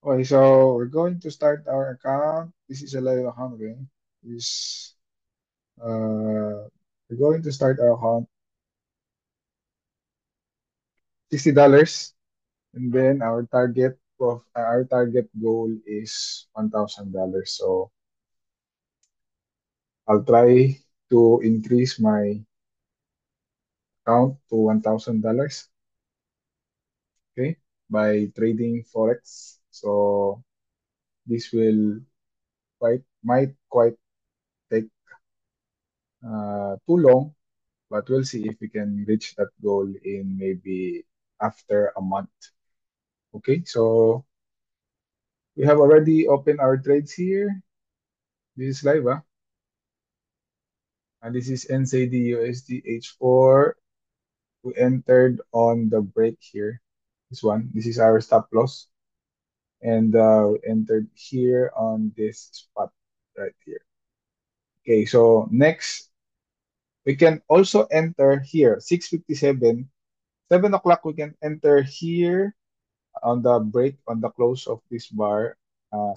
Okay, so we're going to start our account. This is a live account, okay? This we're going to start our account $60, and then our target goal is $1,000. So I'll try to increase my account to $1,000, okay, by trading forex. So this will quite might quite take too long, but we'll see if we can reach that goal in maybe after a month. Okay, so we have already opened our trades here. This is live, and this is NZD USD H4. We entered on the break here. This one, this is our stop loss, and we entered here on this spot right here. Okay, so next we can also enter here 6:57, 7 o'clock. We can enter here on the break on the close of this bar.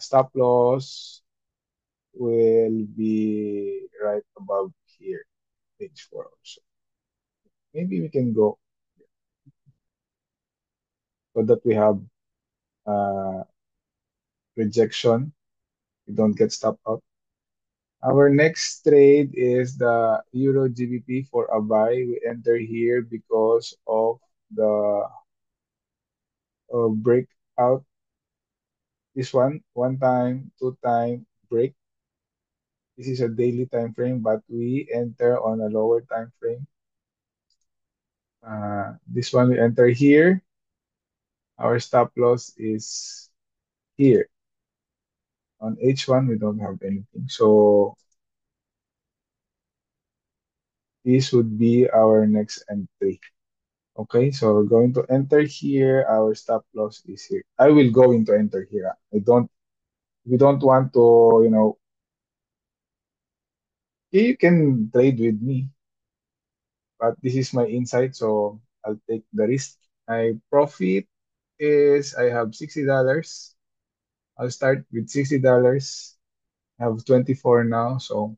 Stop loss will be right above here, page 4 also. Maybe we can go so that we have uh, rejection. We don't get stopped out. Our next trade is the Euro GBP for a buy. We enter here because of the breakout. This one time, two time break. This is a daily time frame, but we enter on a lower time frame. This one we enter here. Our stop loss is here. On H1, we don't have anything. So this would be our next entry. Okay, so we're going to enter here. Our stop loss is here. I will go into enter here. We don't want to, you can trade with me, but this is my insight, so I'll take the risk. My profit is I have $60. I'll start with $60. I have 24 now, so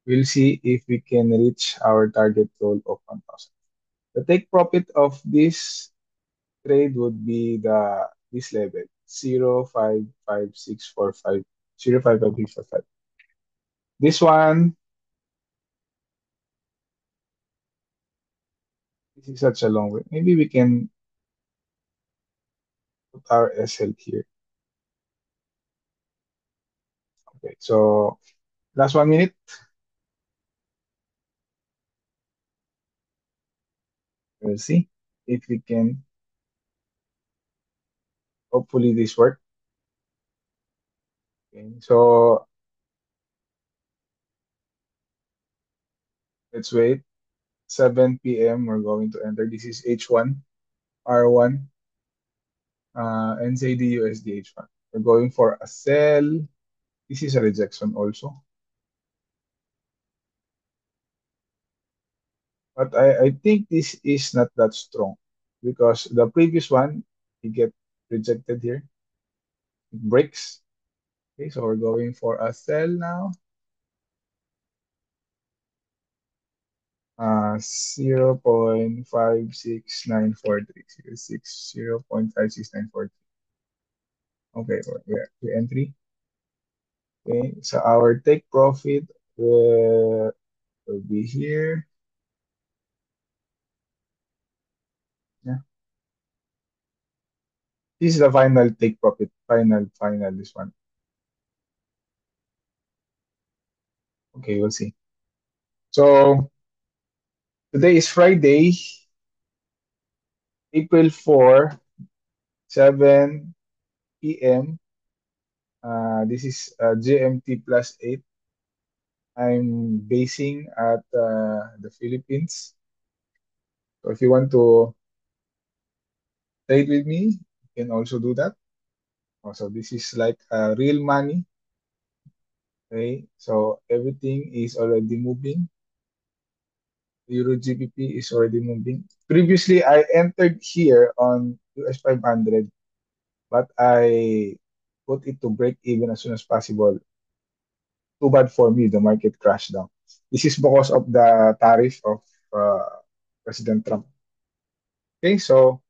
we'll see if we can reach our target goal of 1,000. The take profit of this trade would be this level 0.55645, 0.55645. This one, this is such a long way. Maybe we can put our SL here. Okay, so last 1 minute. We'll see if we can. Hopefully this work. Okay, so let's wait. 7 p.m. We're going to enter. This is H1, R1, NZD USD H1. We're going for a sell. This is a rejection also. But I think this is not that strong because the previous one, you get rejected here. It breaks. Okay, so we're going for a sell now. 0.56943. 0.56943. Okay, we entry. Okay, so our take profit will be here. Yeah, this is the final take profit. Final, this one. Okay, we'll see. So today is Friday, April 4, 7 p.m. This is GMT plus 8. I'm basing at the Philippines. So if you want to trade with me, you can also do that. Also, this is like real money. Okay, so everything is already moving. Euro GBP is already moving. Previously, I entered here on US 500, but I put it to break even as soon as possible. Too bad for me, the market crashed down. This is because of the tariff of uh, President Trump. Okay, so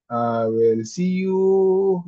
we'll see you